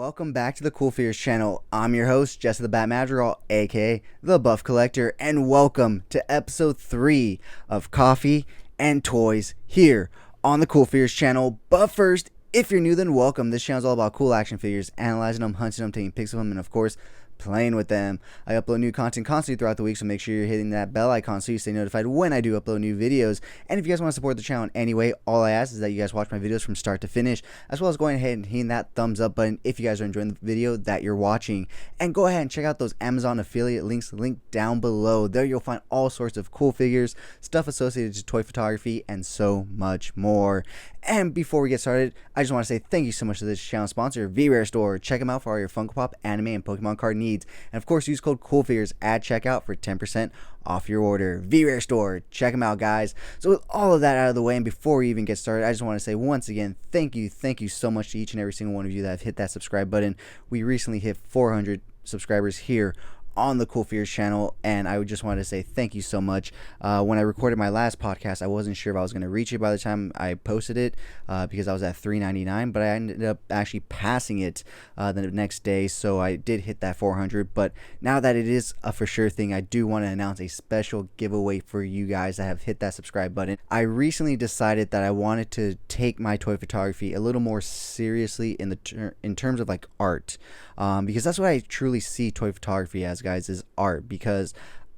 Welcome back to the CoolFigurez channel. I'm your host, Jesse the Bat Madrigal, aka the Buff Collector, and welcome to episode 3 of Coffee and Toys here on the CoolFigurez channel. But first, if you're new, then welcome. This channel is all about cool action figures, analyzing them, hunting them, taking pics of them, and of course, playing with them. I upload new content constantly throughout the week, so make sure you're hitting that bell icon so you stay notified when I do upload new videos. And if you guys want to support the channel in any way, all I ask is that you guys watch my videos from start to finish, as well as going ahead and hitting that thumbs up button if you guys are enjoying the video that you're watching. And go ahead and check out those Amazon affiliate links linked down below. There you'll find all sorts of cool figures, stuff associated to toy photography, and so much more. And before we get started, I just want to say thank you so much to this channel sponsor, CoolFigurez Store. Check them out for all your Funko Pop, anime, and Pokemon card needs. And of course, use code CoolFigurez at checkout for 10% off your order. CoolFigurez Store. Check them out, guys. So with all of that out of the way, and before we even get started, I just want to say once again, thank you so much to each and every single one of you that have hit that subscribe button. We recently hit 400 subscribers here on the CoolFigurez channel, and I would just want to say thank you so much. When I recorded my last podcast, I wasn't sure if I was going to reach it by the time I posted it because I was at 399, but I ended up actually passing it the next day, so I did hit that 400. But now that it is a for sure thing, I do want to announce a special giveaway for you guys that have hit that subscribe button. I recently decided that I wanted to take my toy photography a little more seriously in terms of like art, because that's what I truly see toy photography as, guys, is art. Because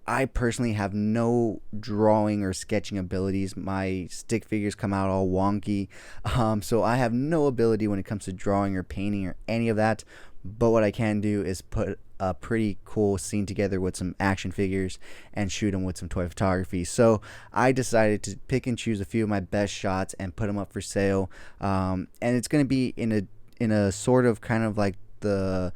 I personally have no drawing or sketching abilities. My stick figures come out all wonky, so I have no ability when it comes to drawing or painting or any of that. But what I can do is put a pretty cool scene together with some action figures and shoot them with some toy photography. So I decided to pick and choose a few of my best shots and put them up for sale, and it's going to be in a sort of kind of like the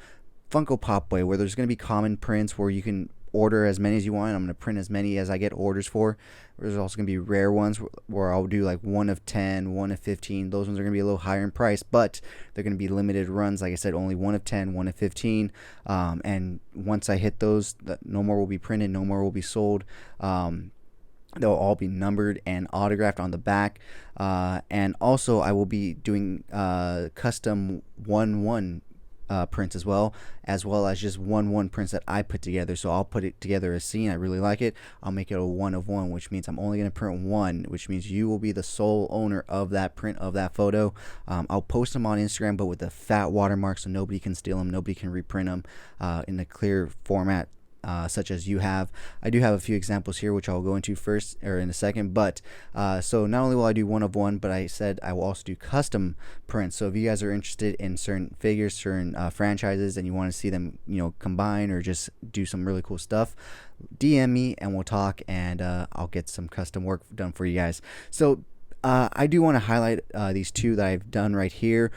Funko Pop way, where there's going to be common prints where you can order as many as you want. I'm going to print as many as I get orders for. There's also going to be rare ones where I'll do like 1 of 10, 1 of 15. Those ones are going to be a little higher in price, but they're going to be limited runs. Like I said, only 1 of 10, 1 of 15. And once I hit those, no more will be printed, no more will be sold. They'll all be numbered and autographed on the back. And also I will be doing custom 1/1 prints as well as just 1/1 prints that I put together. So I'll put it together a scene, I really like it, I'll make it a 1 of 1, which means I'm only going to print 1, which means you will be the sole owner of that print of that photo. I'll post them on Instagram, but with a fat watermark so nobody can steal them, nobody can reprint them in a clear format such as you have. I do have a few examples here which I'll go into first or in a second, but so not only will I do 1 of 1, but I said I will also do custom prints. So if you guys are interested in certain figures, certain franchises, and you want to see them, combine or just do some really cool stuff, DM me and we'll talk, and I'll get some custom work done for you guys. So I do want to highlight these two that I've done right here.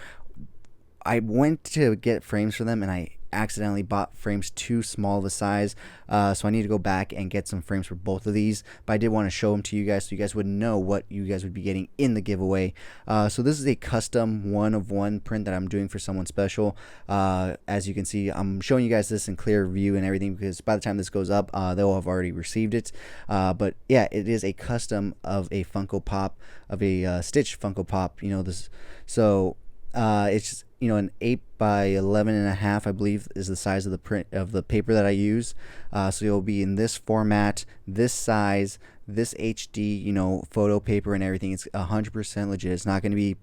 I went to get frames for them and I accidentally bought frames too small of a size, so I need to go back and get some frames for both of these. But I did want to show them to you guys so you guys would know what you guys would be getting in the giveaway. So this is a custom 1 of 1 print that I'm doing for someone special. As you can see, I'm showing you guys this in clear view and everything because by the time this goes up, they'll have already received it. But yeah, it is a custom of a Funko Pop, of a Stitch Funko Pop. This, so it's just, an 8 by 11.5, I believe, is the size of the print of the paper that I use. So you'll be in this format, this size, this HD, photo paper and everything. It's 100% legit. It's not going to be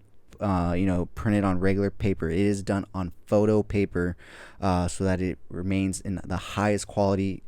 printed on regular paper. It is done on photo paper, so that it remains in the highest quality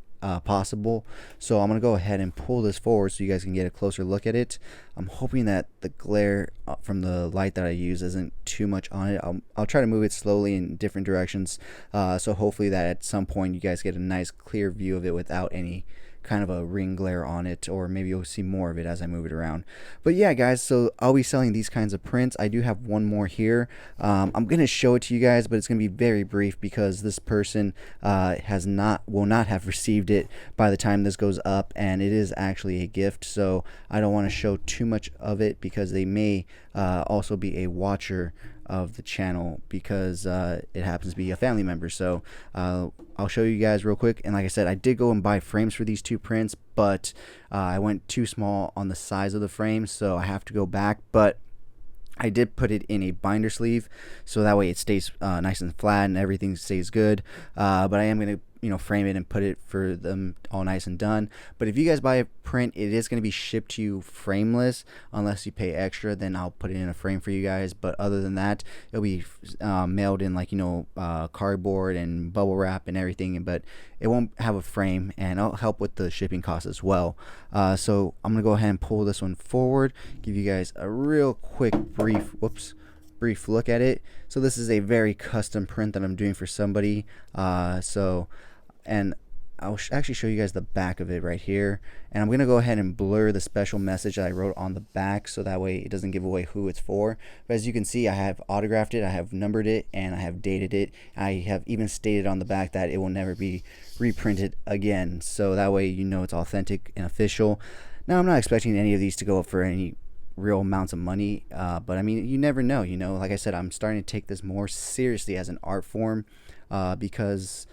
possible. So I'm gonna go ahead and pull this forward so you guys can get a closer look at it. I'm hoping that the glare from the light that I use isn't too much on it. I'll try to move it slowly in different directions, so hopefully that at some point you guys get a nice clear view of it without any kind of a ring glare on it, or maybe you'll see more of it as I move it around. But yeah, guys, so I'll be selling these kinds of prints. I do have one more here. I'm gonna show it to you guys, but it's gonna be very brief because this person will not have received it by the time this goes up, and it is actually a gift, so I don't want to show too much of it because they may also be a watcher of the channel because it happens to be a family member. So I'll show you guys real quick. And like I said, I did go and buy frames for these two prints, but I went too small on the size of the frame, so I have to go back. But I did put it in a binder sleeve, so that way it stays nice and flat and everything stays good. But I am going to frame it and put it for them all nice and done. But if you guys buy a print, it is going to be shipped to you frameless unless you pay extra. Then I'll put it in a frame for you guys. But other than that, it'll be mailed in cardboard and bubble wrap and everything. But it won't have a frame, and it'll help with the shipping costs as well. So I'm gonna go ahead and pull this one forward, give you guys a real quick brief look at it. So this is a very custom print that I'm doing for somebody. And I'll actually show you guys the back of it right here, and I'm gonna go ahead and blur the special message that I wrote on the back, so that way it doesn't give away who it's for. But as you can see, I have autographed it, I have numbered it, and I have dated it. I have even stated on the back that it will never be reprinted again, so that way it's authentic and official. Now, I'm not expecting any of these to go up for any real amounts of money, but I mean, you never know. Like I said, I'm starting to take this more seriously as an art form, because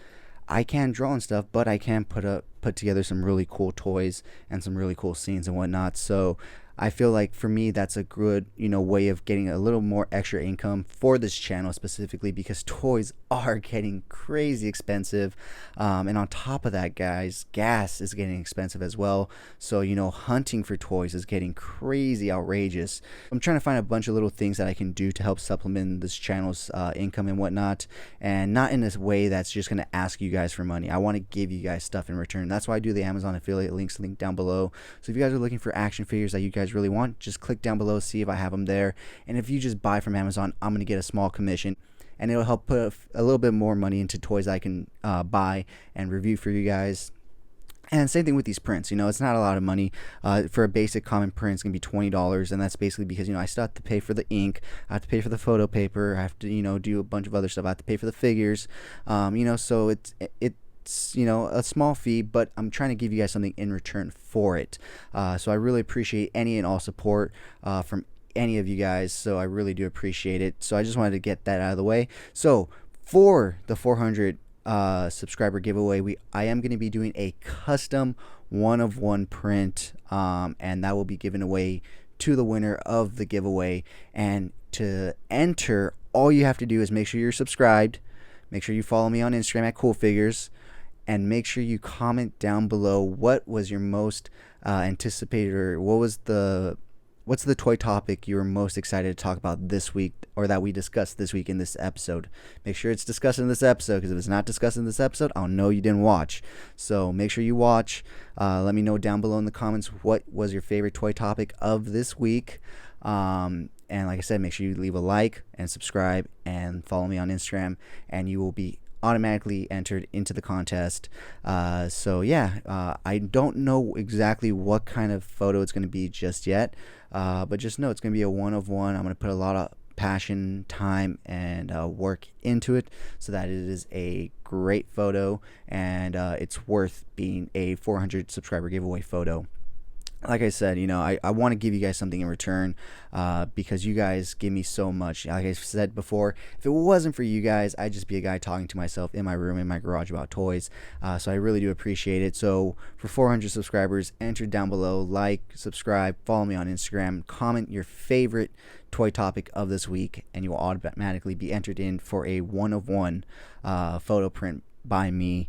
I can draw and stuff, but I can put together some really cool toys and some really cool scenes and whatnot. So I feel like for me, that's a good way of getting a little more extra income for this channel, specifically because toys are getting crazy expensive, and on top of that, guys, gas is getting expensive as well. So hunting for toys is getting crazy outrageous. I'm trying to find a bunch of little things that I can do to help supplement this channel's income and whatnot, and not in this way that's just going to ask you guys for money. I want to give you guys stuff in return. That's why I do the Amazon affiliate links, link down below. So if you guys are looking for action figures that you guys really want, just click down below, see if I have them there. And if you just buy from Amazon, I'm going to get a small commission, and it'll help put a little bit more money into toys I can buy and review for you guys. And same thing with these prints. It's not a lot of money. For a basic common print, it's going to be $20, and that's basically because I still have to pay for the ink, I have to pay for the photo paper, I have to do a bunch of other stuff, I have to pay for the figures, so it's a small fee, but I'm trying to give you guys something in return for it. So I really appreciate any and all support from any of you guys, so I really do appreciate it. So I just wanted to get that out of the way. So for the 400 subscriber giveaway, I am going to be doing a custom one-of-one print, and that will be given away to the winner of the giveaway. And to enter, all you have to do is make sure you're subscribed, make sure you follow me on Instagram at CoolFigurez, and make sure you comment down below what was your most anticipated, or what's the toy topic you were most excited to talk about this week, or that we discussed this week in this episode. Make sure it's discussed in this episode, because if it's not discussed in this episode, I'll know you didn't watch. So make sure you watch. Let me know down below in the comments what was your favorite toy topic of this week. And like I said, make sure you leave a like and subscribe and follow me on Instagram, and you will be automatically entered into the contest. So yeah, I don't know exactly what kind of photo it's going to be just yet, but just know it's going to be a one-of-one. I'm going to put a lot of passion, time, and work into it, so that it is a great photo, and it's worth being a 400 subscriber giveaway photo. Like I said, I want to give you guys something in return, because you guys give me so much. Like I said before, if it wasn't for you guys, I'd just be a guy talking to myself in my room, in my garage, about toys. So I really do appreciate it. So for 400 subscribers, enter down below, like, subscribe, follow me on Instagram, comment your favorite toy topic of this week, and you will automatically be entered in for a one-of-one photo print by me.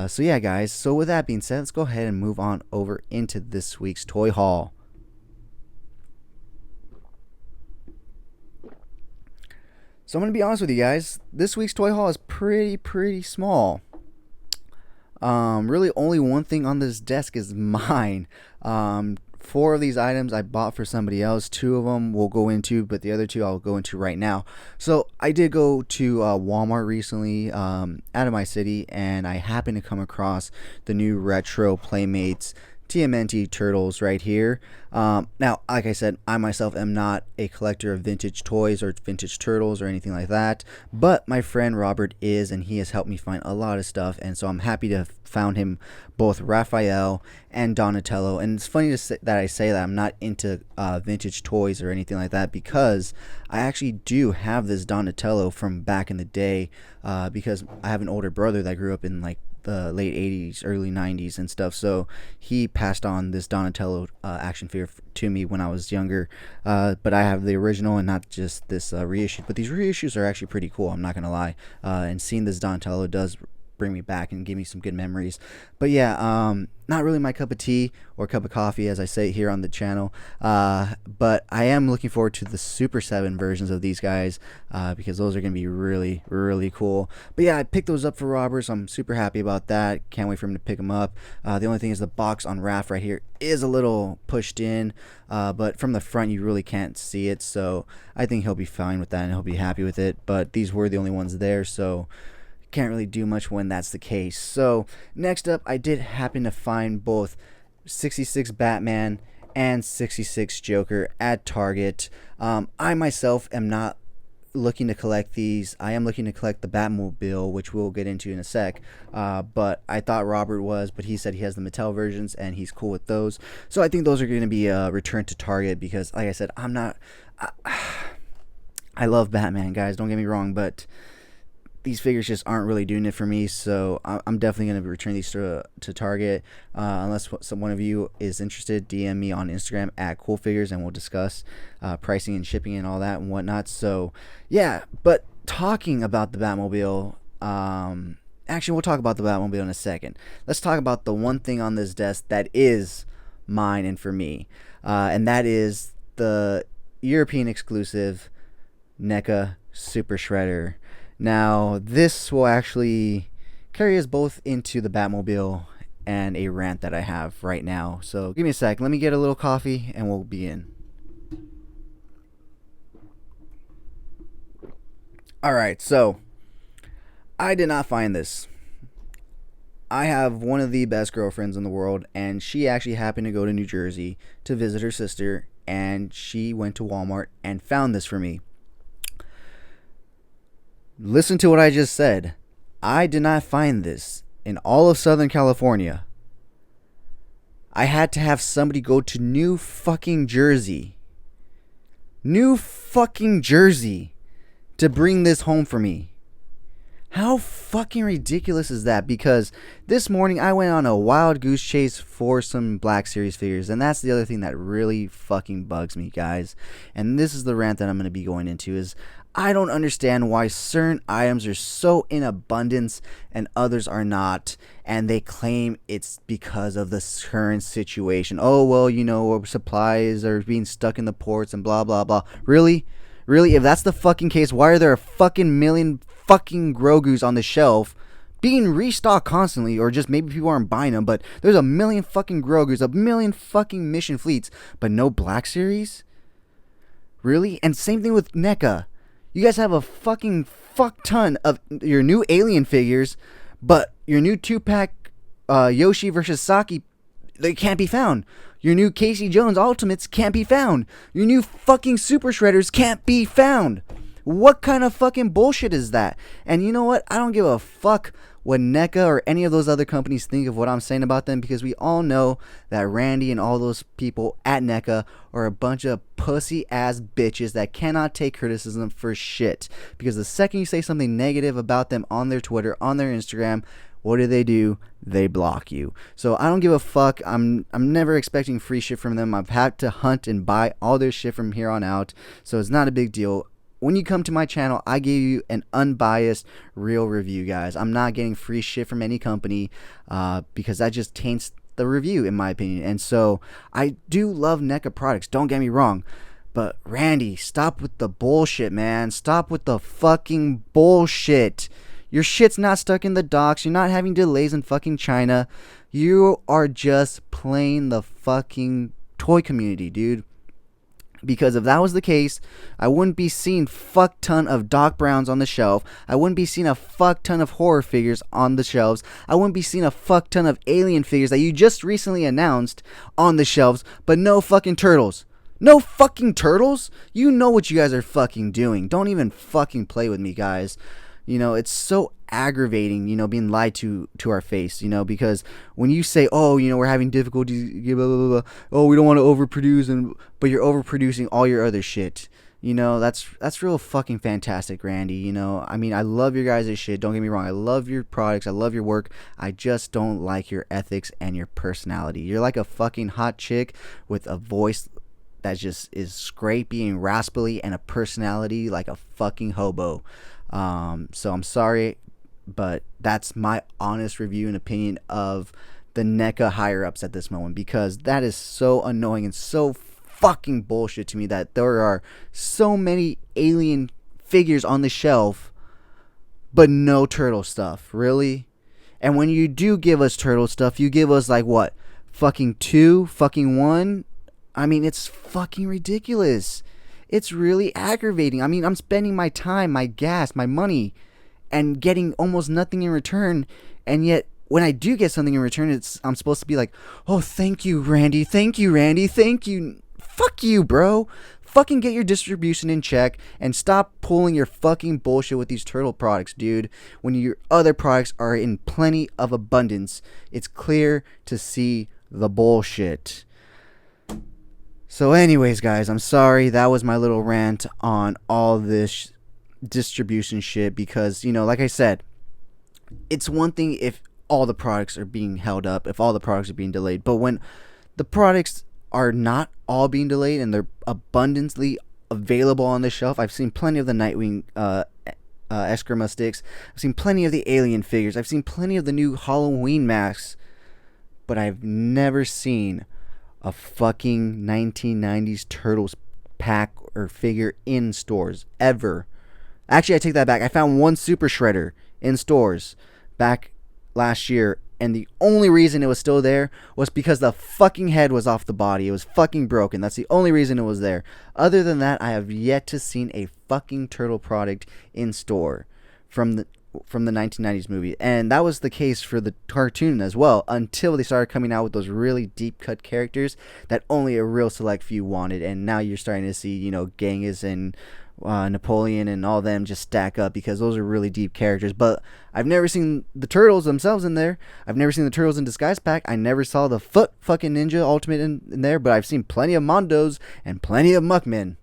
So yeah, guys, so with that being said, let's go ahead and move on over into this week's toy haul. So I'm going to be honest with you guys, this week's toy haul is pretty small. Really only one thing on this desk is mine. 4 of these items I bought for somebody else. 2 of them we'll go into, but the other 2 I'll go into right now. So I did go to Walmart recently, out of my city, and I happened to come across the new retro Playmates TMNT turtles right here. Now, like I said, I myself am not a collector of vintage toys or vintage turtles or anything like that, but my friend Robert is, and he has helped me find a lot of stuff, and so I'm happy to have found him both Raphael and Donatello. And it's funny to say that I'm not into vintage toys or anything like that, because I actually do have this Donatello from back in the day, because I have an older brother that grew up in like the late 80s, early 90s and stuff. So he passed on this Donatello action figure to me when I was younger. But I have the original and not just this reissue. But these reissues are actually pretty cool, I'm not going to lie. And seeing this Donatello does bring me back and give me some good memories. But yeah, not really my cup of tea or cup of coffee, as I say here on the channel. But I am looking forward to the Super 7 versions of these guys, because those are going to be really, really cool. But yeah, I picked those up for Robert, so I'm super happy about that. Can't wait for him to pick them up. The only thing is the box on Raph right here is a little pushed in, but from the front you really can't see it, so I think he'll be fine with that and he'll be happy with it. But these were the only ones there, so can't really do much when that's the case. So next up, I did happen to find both 66 Batman and 66 Joker at Target. I myself am not looking to collect these. I am looking to collect the Batmobile, which we'll get into in a sec. But I thought Robert was, but he said he has the Mattel versions and he's cool with those. So I think those are going to be returned to Target because, like I said, I love Batman, guys. Don't get me wrong, but these figures just aren't really doing it for me, so I'm definitely going to return these to Target. Unless one of you is interested, DM me on Instagram at CoolFigurez and we'll discuss pricing and shipping and all that and whatnot. So yeah, but talking about the Batmobile, actually we'll talk about the Batmobile in a second. Let's talk about the one thing on this desk that is mine and for me, and that is the European exclusive NECA Super Shredder. Now, this will actually carry us both into the Batmobile and a rant that I have right now. So give me a sec. Let me get a little coffee and we'll begin. Alright, so I did not find this. I have one of the best girlfriends in the world, and she actually happened to go to New Jersey to visit her sister, and she went to Walmart and found this for me. Listen to what I just said. I did not find this in all of Southern California. I had to have somebody go to New fucking Jersey. New fucking Jersey to bring this home for me. How fucking ridiculous is that? Because this morning I went on a wild goose chase for some Black Series figures, and that's the other thing that really fucking bugs me, guys. And this is the rant that I'm going to be going into is I don't understand why certain items are so in abundance and others are not, and they claim it's because of the current situation. Oh, well, you know, supplies are being stuck in the ports and blah, blah, blah. Really? Really? If that's the fucking case, why are there a fucking million fucking Grogus on the shelf being restocked constantly? Or just maybe people aren't buying them, but there's a million fucking Grogus, a million fucking Mission Fleets, but no Black Series? Really? And same thing with NECA. You guys have a fucking fuck ton of your new Alien figures, but your new 2-pack Yoshi versus Saki, they can't be found. Your new Casey Jones Ultimates can't be found. Your new fucking Super Shredders can't be found. What kind of fucking bullshit is that? And you know what? I don't give a fuck what NECA or any of those other companies think of what I'm saying about them, because we all know that Randy and all those people at NECA are a bunch of pussy ass bitches that cannot take criticism for shit. Because the second you say something negative about them on their Twitter, on their Instagram, what do? They block you. So I don't give a fuck. I'm never expecting free shit from them. I've had to hunt and buy all their shit from here on out, so it's not a big deal. When you come to my channel, I give you an unbiased, real review, guys. I'm not getting free shit from any company because that just taints the review, in my opinion. And so I do love NECA products, don't get me wrong. But Randy, stop with the bullshit, man. Stop with the fucking bullshit. Your shit's not stuck in the docks. You're not having delays in fucking China. You are just playing the fucking toy community, dude. Because if that was the case, I wouldn't be seeing fuck ton of Doc Browns on the shelf. I wouldn't be seeing a fuck ton of horror figures on the shelves. I wouldn't be seeing a fuck ton of Alien figures that you just recently announced on the shelves, but no fucking Turtles. No fucking Turtles? You know what you guys are fucking doing. Don't even fucking play with me, guys. You know, it's so aggravating, you know, being lied to our face, you know, because when you say, oh, you know, we're having difficulties, blah, blah, blah, blah, oh, we don't want to overproduce, but you're overproducing all your other shit. You know, that's real fucking fantastic, Randy. You know, I mean, I love your guys' shit. Don't get me wrong. I love your products. I love your work. I just don't like your ethics and your personality. You're like a fucking hot chick with a voice that just is scrapey and raspily and a personality like a fucking hobo. So I'm sorry, but that's my honest review and opinion of the NECA higher ups at this moment, because that is so annoying and so fucking bullshit to me that there are so many alien figures on the shelf but no turtle stuff. Really? And when you do give us turtle stuff, you give us like what? Fucking two? Fucking one? I mean, it's fucking ridiculous. It's really aggravating. I mean, I'm spending my time, my gas, my money, and getting almost nothing in return. And yet, when I do get something in return, I'm supposed to be like, oh, thank you, Randy. Thank you, Randy. Thank you. Fuck you, bro. Fucking get your distribution in check and stop pulling your fucking bullshit with these turtle products, dude. When your other products are in plenty of abundance, it's clear to see the bullshit. So anyways, guys, I'm sorry. That was my little rant on all this distribution shit, because, you know, like I said, it's one thing if all the products are being held up, if all the products are being delayed, but when the products are not all being delayed and they're abundantly available on the shelf. I've seen plenty of the Nightwing Eskrima sticks. I've seen plenty of the Alien figures. I've seen plenty of the new Halloween masks, but I've never seen a fucking 1990s Turtles pack or figure in stores ever. Actually, I take that back. I found one Super Shredder in stores back last year, and the only reason it was still there was because the fucking head was off the body. It was fucking broken. That's the only reason it was there. Other than that, I have yet to see a fucking turtle product in store from the 1990s movie. And that was the case for the cartoon as well, until they started coming out with those really deep cut characters that only a real select few wanted. And now you're starting to see, you know, Genghis and Napoleon and all them just stack up, because those are really deep characters. But I've never seen the turtles themselves in there. I've never seen the turtles in disguise pack. I never saw the foot fucking ninja ultimate in there, but I've seen plenty of Mondos and plenty of Muckmen.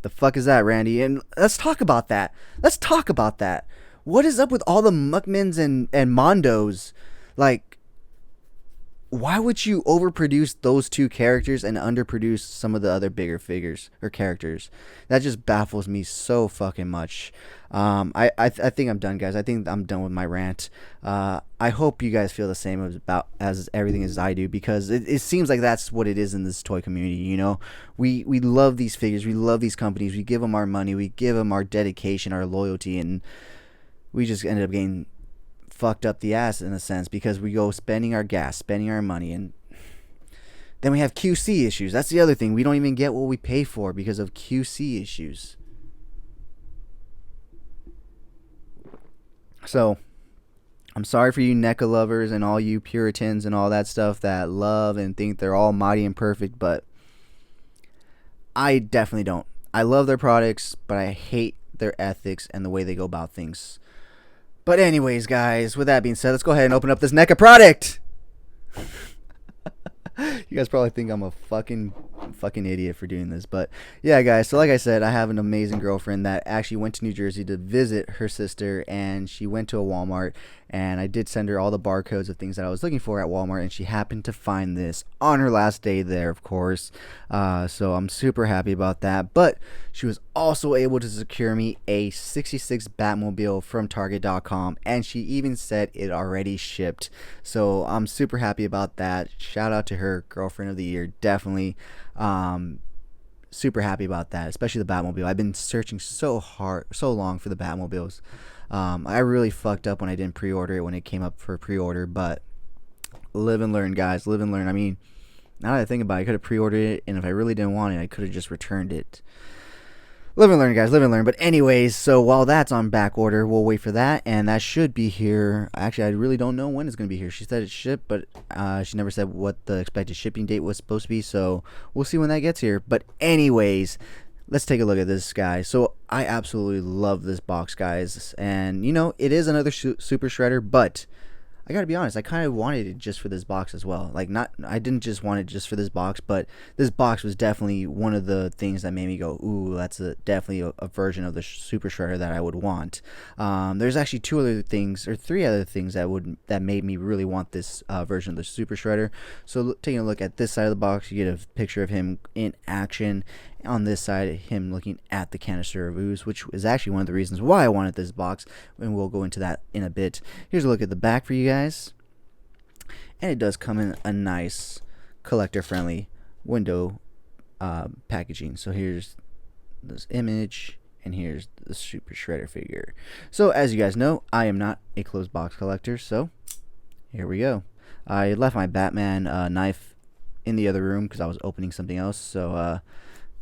The fuck is that, Randy? And let's talk about that. What is up with all the Muckmens and Mondos? Like, why would you overproduce those two characters and underproduce some of the other bigger figures or characters? That just baffles me so fucking much. I think I'm done, guys. I think I'm done with my rant. I hope you guys feel the same as everything as I do, because it seems like that's what it is in this toy community. You know, we love these figures, we love these companies, we give them our money, we give them our dedication, our loyalty, and we just ended up getting fucked up the ass in a sense, because we go spending our gas, spending our money, and then we have QC issues. That's the other thing. We don't even get what we pay for because of QC issues. So I'm sorry for you NECA lovers and all you Puritans and all that stuff that love and think they're almighty and perfect, but I definitely don't. I love their products, but I hate their ethics and the way they go about things. But anyways, guys, with that being said, let's go ahead and open up this NECA product. You guys probably think I'm a fucking idiot for doing this, but yeah, guys. So like I said, I have an amazing girlfriend that actually went to New Jersey to visit her sister, and she went to a Walmart, and I did send her all the barcodes of things that I was looking for at Walmart, and she happened to find this on her last day there, of course. So I'm super happy about that. But she was also able to secure me a 66 Batmobile from Target.com, and she even said it already shipped. So I'm super happy about that. Shout out to her, girlfriend of the year, definitely. Super happy about that, especially the Batmobile. I've been searching so long for the Batmobiles. I really fucked up when I didn't pre-order it when it came up for pre-order, but live and learn, guys. Live and learn. I mean, now that I think about it, I could have pre-ordered it, and if I really didn't want it, I could have just returned it. Live and learn, guys. Live and learn. But anyways, so while that's on back order, we'll wait for that, and that should be here. Actually, I really don't know when it's going to be here. She said it's shipped, but she never said what the expected shipping date was supposed to be, so we'll see when that gets here. But anyways, let's take a look at this, guys. So I absolutely love this box, guys, and you know, it is another Super Shredder, but I gotta be honest, I kind of wanted it just for this box as well. Like, not, I didn't just want it just for this box, but this box was definitely one of the things that made me go, ooh, that's definitely a version of the Super Shredder that I would want. There's actually two other things, or three other things that made me really want this version of the Super Shredder. So taking a look at this side of the box, you get a picture of him in action. On this side, him looking at the canister of ooze, which is actually one of the reasons why I wanted this box, and we'll go into that in a bit. Here's a look at the back for you guys, and it does come in a nice collector-friendly window packaging. So here's this image, and here's the Super Shredder figure. So as you guys know, I am not a closed box collector, so here we go. I left my Batman knife in the other room because I was opening something else, so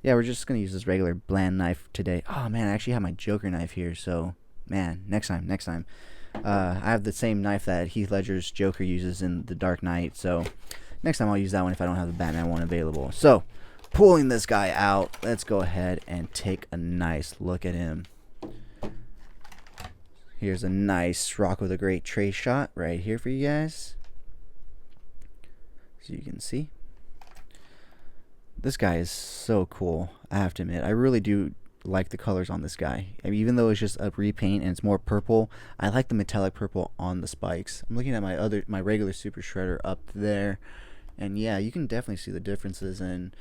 yeah, we're just going to use this regular bland knife today. Oh, man, I actually have my Joker knife here, so, man, next time. I have the same knife that Heath Ledger's Joker uses in The Dark Knight, so next time I'll use that one if I don't have the Batman one available. So, pulling this guy out, let's go ahead and take a nice look at him. Here's a nice Rocco the Great trace shot right here for you guys, so you can see. This guy is so cool, I have to admit. I really do like the colors on this guy. I mean, even though it's just a repaint and it's more purple, I like the metallic purple on the spikes. I'm looking at my regular Super Shredder up there, and yeah, you can definitely see the differences. And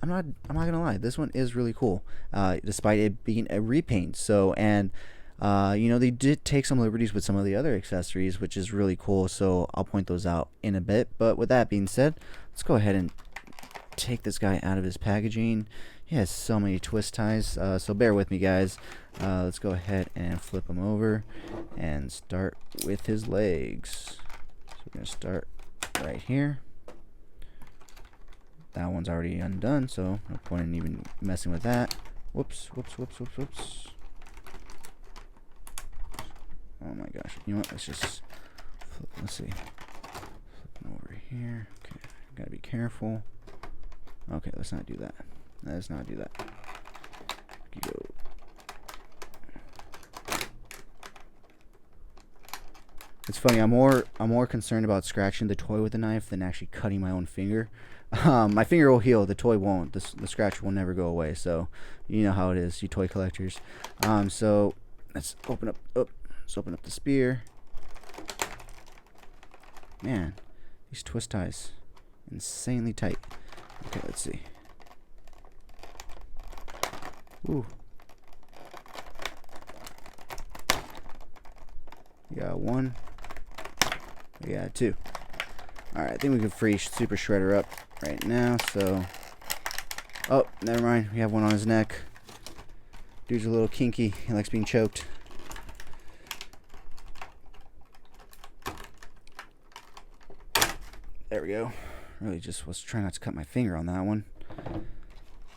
I'm not gonna lie, this one is really cool, despite it being a repaint. So, and you know, they did take some liberties with some of the other accessories, which is really cool. So I'll point those out in a bit. But with that being said, let's go ahead and take this guy out of his packaging. He has so many twist ties, so bear with me, guys. Let's go ahead and flip him over and start with his legs. So we're going to start right here. That one's already undone, so no point in even messing with that. Whoops. Oh my gosh. You know what? Let's just flip. Let's see. Flip him over here. Okay, gotta be careful. Okay, let's not do that. Let's not do that. Go. It's funny. I'm more concerned about scratching the toy with a knife than actually cutting my own finger. My finger will heal. The toy won't. The scratch will never go away. So you know how it is, you toy collectors. So let's open up. Let's open up the spear. Man, these twist ties, insanely tight. Okay, let's see. Ooh. We got one. We got two. Alright, I think we can free Super Shredder up right now, so... Oh, never mind. We have one on his neck. Dude's a little kinky. He likes being choked. There we go. Really just was trying not to cut my finger on that one.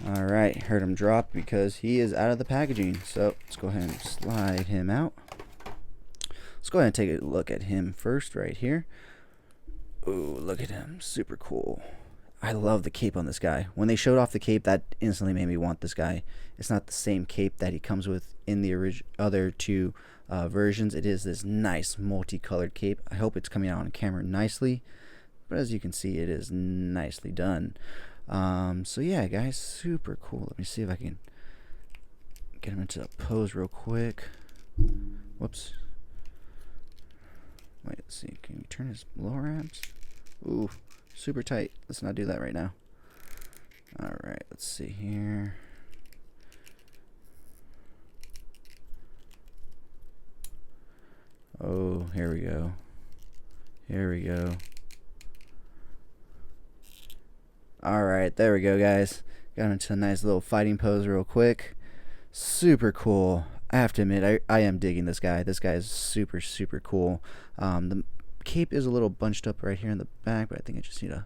Alright, heard him drop because he is out of the packaging. So let's go ahead and slide him out. Let's go ahead and take a look at him first right here. Ooh, look at him. Super cool. I love the cape on this guy. When they showed off the cape, that instantly made me want this guy. It's not the same cape that he comes with in the other two versions. It is this nice multicolored cape. I hope it's coming out on camera nicely. But as you can see, it is nicely done. So yeah, guys, super cool. Let me see if I can get him into a pose real quick. Whoops. Wait, let's see. Can we turn his lower abs? Ooh, super tight. Let's not do that right now. Alright, let's see here. Oh, here we go. Here we go. Alright, there we go, guys. Got into a nice little fighting pose real quick. Super cool. I have to admit, I am digging this guy. This guy is super, super cool. The cape is a little bunched up right here in the back, but I think I just need to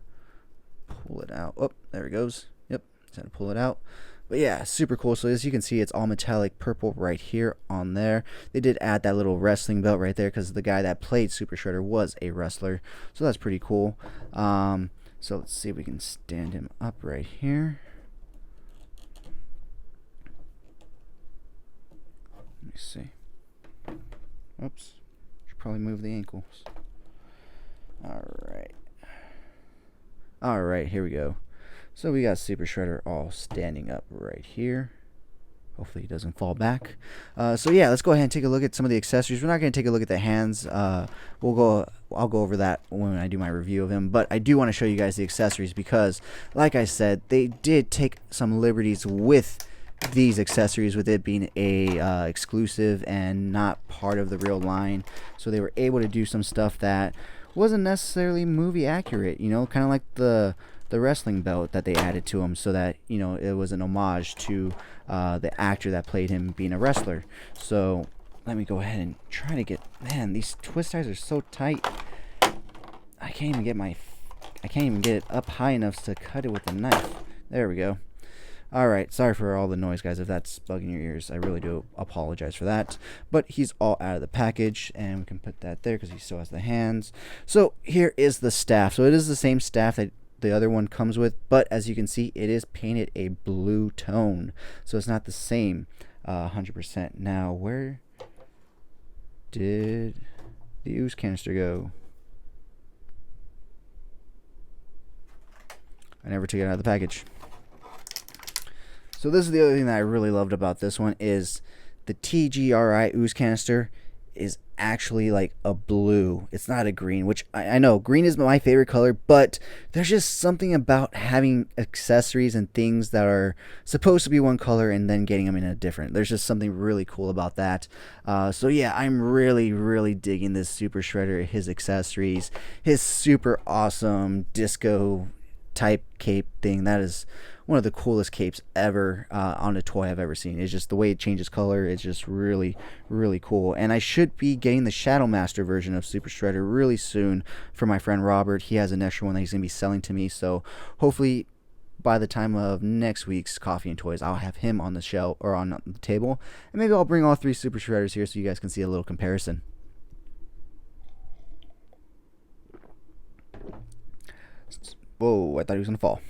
pull it out. Oh, there it goes. Yep, just had to pull it out. But yeah, super cool. So as you can see, it's all metallic purple right here on there. They did add that little wrestling belt right there because the guy that played Super Shredder was a wrestler. So that's pretty cool. So let's see if we can stand him up right here. Let me see. Oops. Should probably move the ankles. Alright, here we go. So we got Super Shredder all standing up right here. Hopefully he doesn't fall back. So yeah, let's go ahead and take a look at some of the accessories. We're not going to take a look at the hands. I'll go over that when I do my review of him. But I do want to show you guys the accessories because, like I said, they did take some liberties with these accessories, with it being a exclusive and not part of the real line. So they were able to do some stuff that wasn't necessarily movie accurate. You know, kind of like the wrestling belt that they added to him, so that, you know, it was an homage to the actor that played him being a wrestler. So let me go ahead and try to get, man, these twist ties are so tight. I can't even get it up high enough to cut it with a knife. There we go. Alright, sorry for all the noise, guys, if that's bugging your ears. I really do apologize for that. But he's all out of the package, and we can put that there because he still has the hands. So here is the staff. So it is the same staff that the other one comes with, but as you can see, it is painted a blue tone, so it's not the same 100%. Now, where did the ooze canister go? I never took it out of the package. So this is the other thing that I really loved about this one, is the TGRI ooze canister is actually like a blue. It's not a green, which I know green is my favorite color, but there's just something about having accessories and things that are supposed to be one color and then getting them in a different. There's just something really cool about that. So yeah, I'm really digging this Super Shredder, his accessories, his super awesome disco type cape thing. That is one of the coolest capes ever on a toy I've ever seen. It's just the way it changes color. It's just really cool. And I should be getting the Shadow Master version of Super Shredder really soon for my friend Robert. He has an extra one that he's going to be selling to me. So hopefully by the time of next week's Coffee and Toys, I'll have him on the shelf or on the table. And maybe I'll bring all three Super Shredders here so you guys can see a little comparison. Whoa, I thought he was going to fall.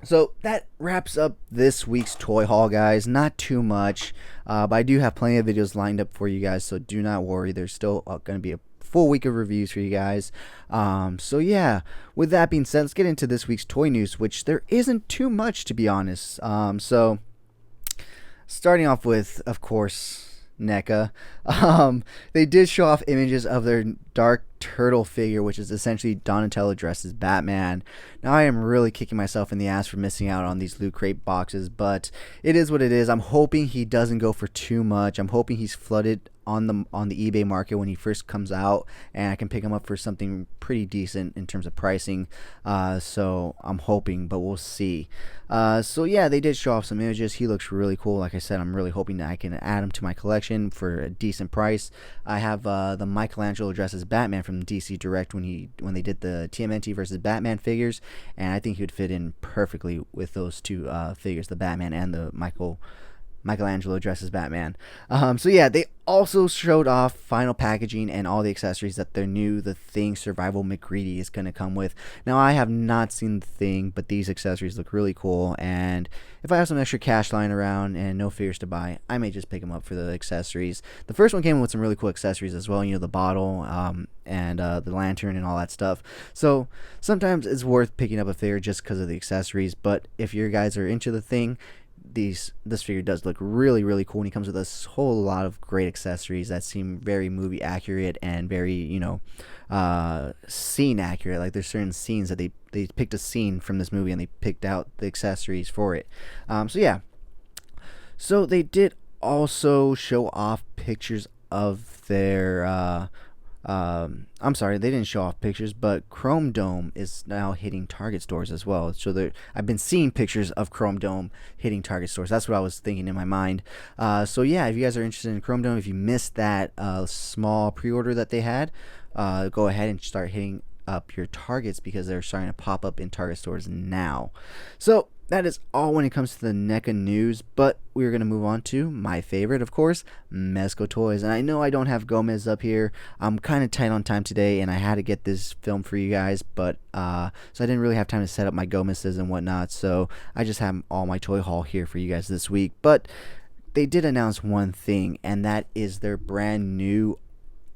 So that wraps up this week's toy haul, guys. Not too much, but I do have plenty of videos lined up for you guys, so do not worry. There's still going to be a full week of reviews for you guys. So yeah, with that being said, let's get into this week's toy news, which there isn't too much, to be honest. So starting off with, of course, NECA. They did show off images of their Dark Turtle figure, which is essentially Donatello dressed as Batman. Now I am really kicking myself in the ass for missing out on these Loot Crate boxes, but it is what it is. I'm hoping he doesn't go for too much. I'm hoping he's flooded on the eBay market when he first comes out, and I can pick him up for something pretty decent in terms of pricing. So I'm hoping, but we'll see. So yeah, they did show off some images. He looks really cool. Like I said, I'm really hoping that I can add him to my collection for a decent price. I have the Michelangelo dressed as Batman from DC Direct when they did the TMNT versus Batman figures, and I think he would fit in perfectly with those two figures, the Batman and the Michelangelo dressed as Batman. So yeah, they also showed off final packaging and all the accessories that their new The Thing Survival McGreedy is going to come with. Now I have not seen The Thing, but these accessories look really cool, and if I have some extra cash lying around and no figures to buy, I may just pick them up for the accessories. The first one came with some really cool accessories as well, you know, the bottle and the lantern and all that stuff. So sometimes it's worth picking up a figure just because of the accessories, but if you guys are into The Thing, this figure does look really cool, and he comes with a whole lot of great accessories that seem very movie accurate and very, you know, scene accurate. Like there's certain scenes that they picked a scene from this movie and they picked out the accessories for it. So yeah, so they did also show off pictures of their I'm sorry, they didn't show off pictures, but Chrome Dome is now hitting Target stores as well. So I've been seeing pictures of Chrome Dome hitting Target stores. That's what I was thinking in my mind. So yeah, if you guys are interested in Chrome Dome, if you missed that small pre-order that they had, go ahead and start hitting up your Targets because they're starting to pop up in Target stores now. So that is all when it comes to the NECA news, but we're going to move on to my favorite, of course, Mezco Toys. And I know I don't have Gomez up here. I'm kind of tight on time today, and I had to get this film for you guys, but so I didn't really have time to set up my Gomez's and whatnot, so I just have all my toy haul here for you guys this week. But they did announce one thing, and that is their brand new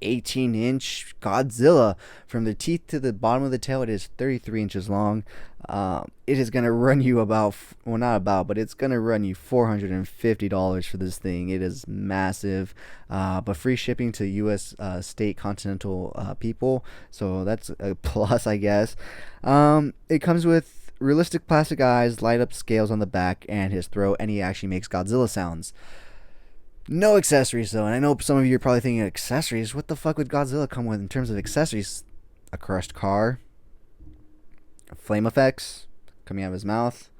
18-inch Godzilla. From the teeth to the bottom of the tail, it is 33 inches long. It is going to run you but it's going to run you $450 for this thing. It is massive, but free shipping to U.S. State continental people, so that's a plus, I guess. It comes with realistic plastic eyes, light up scales on the back and his throat, and he actually makes Godzilla sounds. No accessories though, and I know some of you are probably thinking accessories. What the fuck would Godzilla come with in terms of accessories? A crushed car, flame effects coming out of his mouth,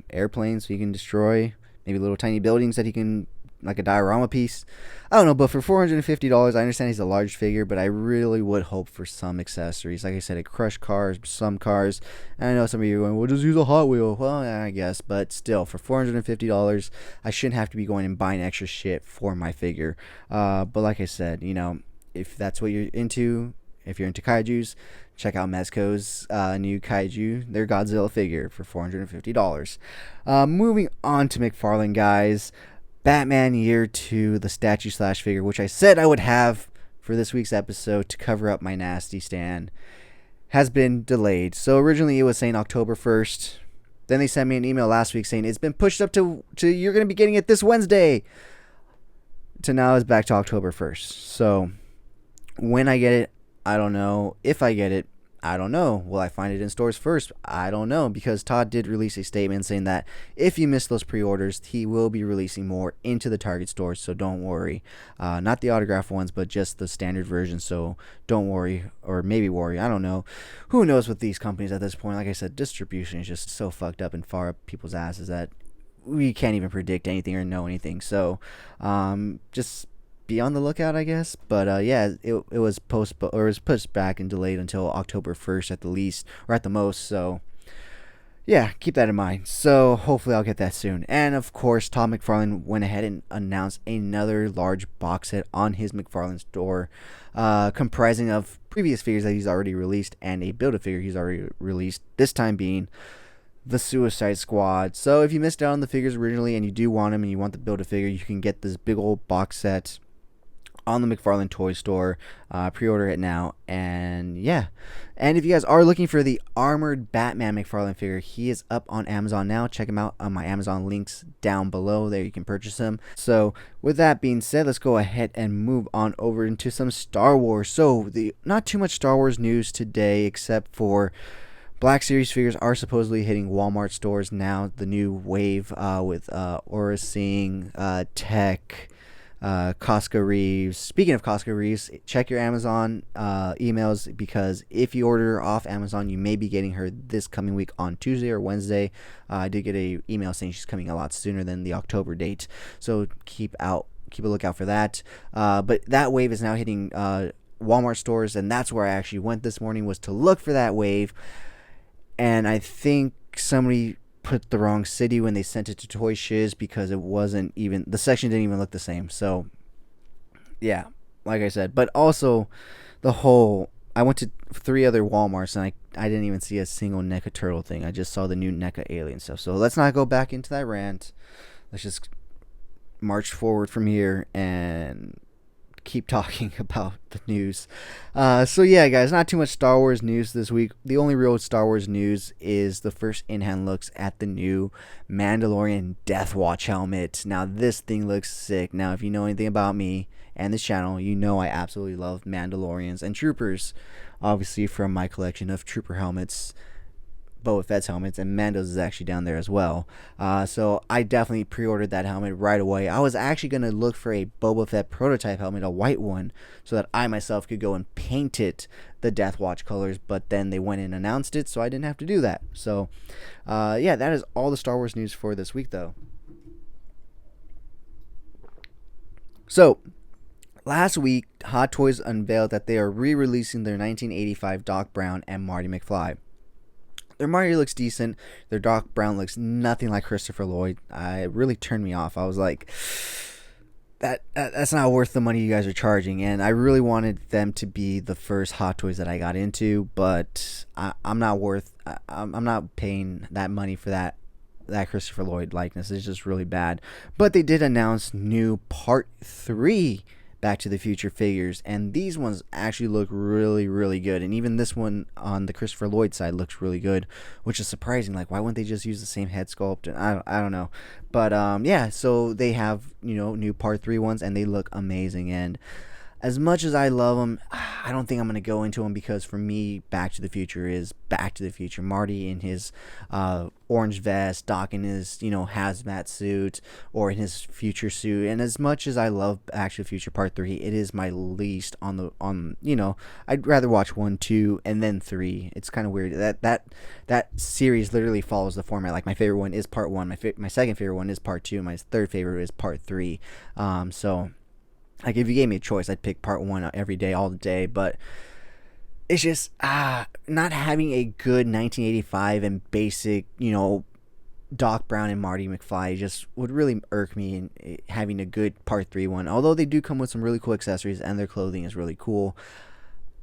airplanes so he can destroy, maybe little tiny buildings that he can, like a diorama piece. I don't know, but for $450, I understand he's a large figure, but I really would hope for some accessories. Like I said, a crushed cars, some cars. And I know some of you are going, well, just use a Hot Wheel. Well, yeah, I guess, but still, for $450, I shouldn't have to be going and buying extra shit for my figure. But like I said, if that's what you're into, if you're into kaijus, check out Mezco's new kaiju, their Godzilla figure, for $450. Moving on to McFarlane, guys. Batman Year 2, the statue/figure, which I said I would have for this week's episode to cover up my nasty stand, has been delayed. So originally it was saying October 1st. Then they sent me an email last week saying it's been pushed up to you're going to be getting it this Wednesday. To now it's back to October 1st. So when I get it, I don't know. If I get it, I don't know. Will I find it in stores first? I don't know, because Todd did release a statement saying that if you miss those pre-orders, he will be releasing more into the Target stores, so don't worry. Not the autographed ones, but just the standard version, so don't worry, or maybe worry. I don't know. Who knows with these companies at this point? Like I said, distribution is just so fucked up and far up people's asses that we can't even predict anything or know anything. So just be on the lookout, I guess. But yeah, it was pushed back and delayed until October 1st at the least, or at the most. So yeah, keep that in mind. So hopefully I'll get that soon. And of course, Todd McFarlane went ahead and announced another large box set on his McFarlane store, comprising of previous figures that he's already released and a Build-A-Figure he's already released, this time being the Suicide Squad. So if you missed out on the figures originally and you do want them and you want the Build-A-Figure, you can get this big old box set on the McFarlane Toy Store. Pre-order it now. And yeah, and if you guys are looking for the armored Batman McFarlane figure, he is up on Amazon now. Check him out on my Amazon links down below. There you can purchase him. So with that being said, let's go ahead and move on over into some Star Wars. So not too much Star Wars news today, except for Black Series figures are supposedly hitting Walmart stores now. The new wave with Aura Singh, Tech, Costco Reeves. Speaking of Costco Reeves, check your Amazon emails, because if you order off Amazon, you may be getting her this coming week on Tuesday or Wednesday. I did get a email saying she's coming a lot sooner than the October date, so keep a lookout for that. But that wave is now hitting Walmart stores, and that's where I actually went this morning, was to look for that wave. And I think somebody put the wrong city when they sent it to Toy Shiz, because it wasn't even, the section didn't even look the same. So yeah, like I said, but also I went to 3 other Walmarts and I didn't even see a single NECA turtle thing. I just saw the new NECA alien stuff. So let's not go back into that rant. Let's just march forward from here and keep talking about the news. So yeah, guys, not too much Star Wars news this week. The only real Star Wars news is the first in-hand looks at the new Mandalorian Death Watch helmet. Now this thing looks sick. Now if you know anything about me and this channel, you know I absolutely love Mandalorians and Troopers, obviously from my collection of Trooper helmets, Boba Fett's helmets, and Mando's is actually down there as well. So I definitely pre-ordered that helmet right away. I was actually going to look for a Boba Fett prototype helmet, a white one, so that I myself could go and paint it the Death Watch colors, but then they went and announced it, so I didn't have to do that. So yeah, that is all the Star Wars news for this week, though. So last week, Hot Toys unveiled that they are re-releasing their 1985 Doc Brown and Marty McFly. Their Marty looks decent. Their Doc Brown looks nothing like Christopher Lloyd. It really turned me off. I was like, that's not worth the money you guys are charging. And I really wanted them to be the first Hot Toys that I got into, but I'm not paying that money for that Christopher Lloyd likeness. It's just really bad. But they did announce new Part 3 Back to the Future figures, and these ones actually look really good. And even this one on the Christopher Lloyd side looks really good, which is surprising. Like, why wouldn't they just use the same head sculpt? And I don't know, but yeah. So they have, you know, new Part 3 ones, and they look amazing. And as much as I love them, I don't think I'm going to go into them, because for me, Back to the Future is Back to the Future. Marty in his orange vest, Doc in his, you know, hazmat suit, or in his future suit. And as much as I love Back to the Future Part 3, it is my least on you know, I'd rather watch 1, 2, and then 3. It's kind of weird. That series literally follows the format. Like, my favorite one is Part 1, my second favorite one is Part 2, my third favorite is Part 3. So, like, if you gave me a choice, I'd pick Part 1 every day, all the day. But it's just not having a good 1985 and basic, you know, Doc Brown and Marty McFly just would really irk me in having a good Part 3 one. Although they do come with some really cool accessories and their clothing is really cool,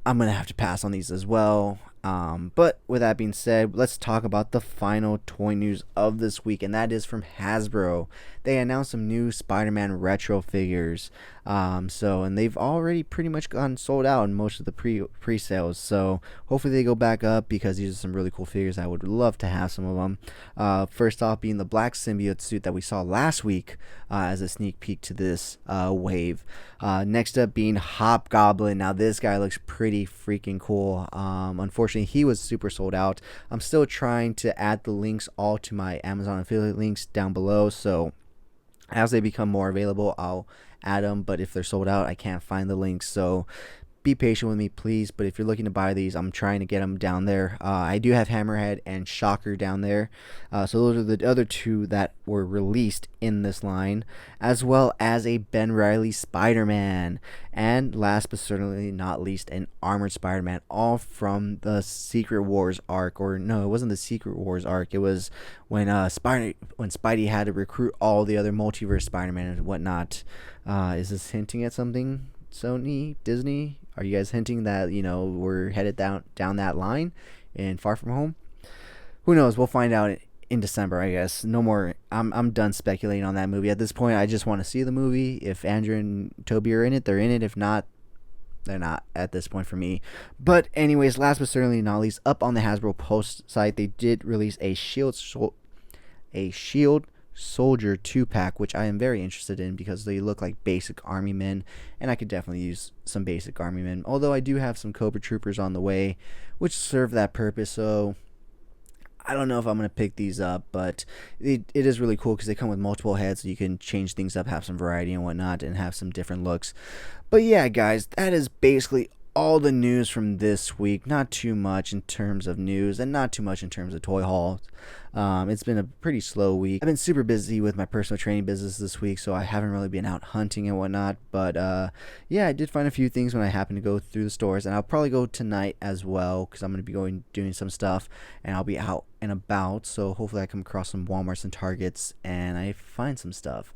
I'm going to have to pass on these as well. But with that being said, let's talk about the final toy news of this week, and that is from Hasbro. They announced some new Spider-Man retro figures. And they've already pretty much gotten sold out in most of the pre-sales. So hopefully they go back up, because these are some really cool figures. I would love to have some of them. First off being the black symbiote suit that we saw last week as a sneak peek to this wave. Next up being Hobgoblin. Now this guy looks pretty freaking cool. Unfortunately, he was super sold out. I'm still trying to add the links all to my Amazon affiliate links down below, so as they become more available, I'll add them. But if they're sold out, I can't find the links, so be patient with me, please. But if you're looking to buy these, I'm trying to get them down there. I do have Hammerhead and Shocker down there. So those are the other two that were released in this line, as well as a Ben Reilly Spider-Man. And last but certainly not least, an Armored Spider-Man, all from the Secret Wars arc. Or no, it wasn't the Secret Wars arc. It was when Spidey had to recruit all the other multiverse Spider-Man and whatnot. Is this hinting at something? Sony, Disney, are you guys hinting that, you know, we're headed down that line in Far From Home? Who knows? We'll find out in December, I guess. No more. I'm done speculating on that movie at this point. I just want to see the movie. If Andrew and Toby are in it, they're in it. If not, they're not at this point for me. But anyways, last but certainly not least, up on the Hasbro Post site, they did release a Shield Soldier 2-pack, which I am very interested in, because they look like basic army men, and I could definitely use some basic army men, although I do have some Cobra Troopers on the way which serve that purpose. So I don't know if I'm going to pick these up, but it is really cool because they come with multiple heads, so you can change things up, have some variety and whatnot, and have some different looks. But yeah, guys, that is basically all the news from this week. Not too much in terms of news, and not too much in terms of toy hauls. It's been a pretty slow week. I've been super busy with my personal training business this week, so I haven't really been out hunting and whatnot. But yeah, I did find a few things when I happened to go through the stores, and I'll probably go tonight as well, because I'm going to be doing some stuff, and I'll be out and about. So hopefully I come across some Walmarts and Targets, and I find some stuff.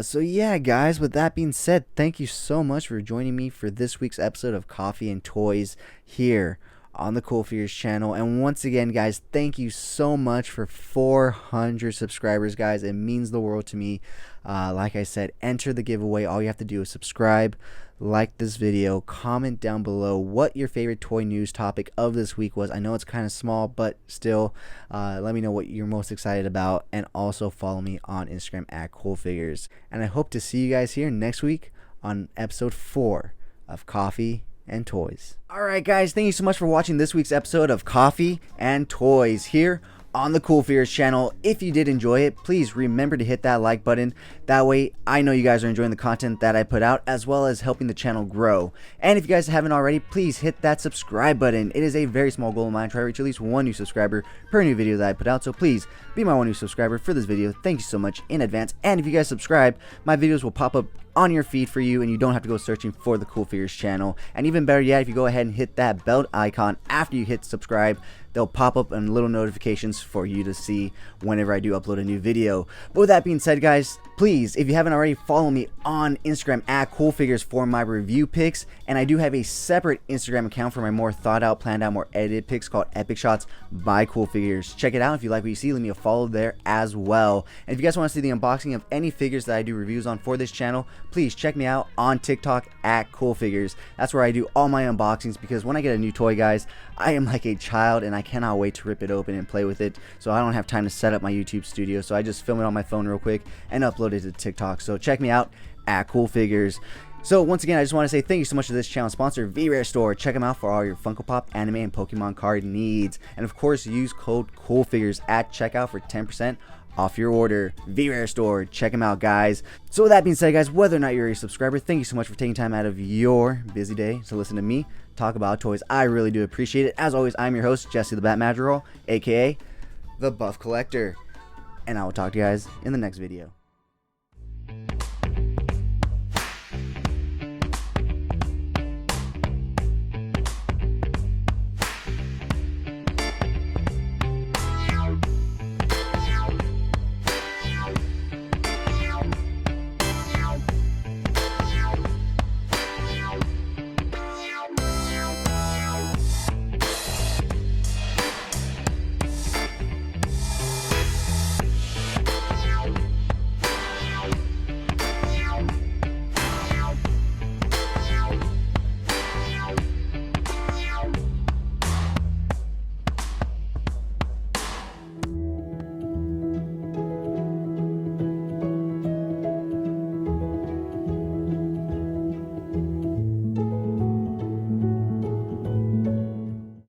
So yeah, guys, with that being said, thank you so much for joining me for this week's episode of Coffee and Toys here on the CoolFigurez channel. And once again, guys, thank you so much for 400 subscribers, guys. It means the world to me. Like I said, enter the giveaway. All you have to do is subscribe, like this video, comment down below what your favorite toy news topic of this week was. I know it's kind of small, but still, let me know what you're most excited about, and also follow me on Instagram at CoolFigurez. And I hope to see you guys here next week on episode 4 of Coffee and Toys. Alright, guys, thank you so much for watching this week's episode of Coffee and Toys here on the CoolFigurez channel. If you did enjoy it, please remember to hit that like button. That way I know you guys are enjoying the content that I put out, as well as helping the channel grow. And if you guys haven't already, please hit that subscribe button. It is a very small goal of mine to try to reach at least 1 new subscriber per new video that I put out, so please be my 1 new subscriber for this video. Thank you so much in advance. And if you guys subscribe, my videos will pop up on your feed for you, and you don't have to go searching for the CoolFigurez channel. And even better yet, if you go ahead and hit that bell icon after you hit subscribe, they'll pop up in little notifications for you to see whenever I do upload a new video. But with that being said, guys, Please, if you haven't already, follow me on Instagram at CoolFigurez for my review picks, and I do have a separate Instagram account for my more thought out, planned out, more edited picks called Epic Shots by CoolFigurez. Check it out. If you like what you see, leave me a follow there as well. And if you guys want to see the unboxing of any figures that I do reviews on for this channel, please check me out on TikTok at CoolFigurez. That's where I do all my unboxings, because when I get a new toy, guys, I am like a child and I cannot wait to rip it open and play with it. So I don't have time to set up my YouTube studio, so I just film it on my phone real quick and upload it to TikTok. So check me out at CoolFigurez. So once again, I just want to say thank you so much to this channel sponsor, VRare Store. Check them out for all your Funko Pop, anime, and Pokemon card needs. And of course, use code CoolFigurez at checkout for 10% off your order. VRare Store, check them out, guys. So with that being said, guys, whether or not you're a subscriber, thank you so much for taking time out of your busy day to listen to me talk about toys. I really do appreciate it. As always, I'm your host, Jesse the Bat Madrigal, aka the Buff Collector, and I will talk to you guys in the next video.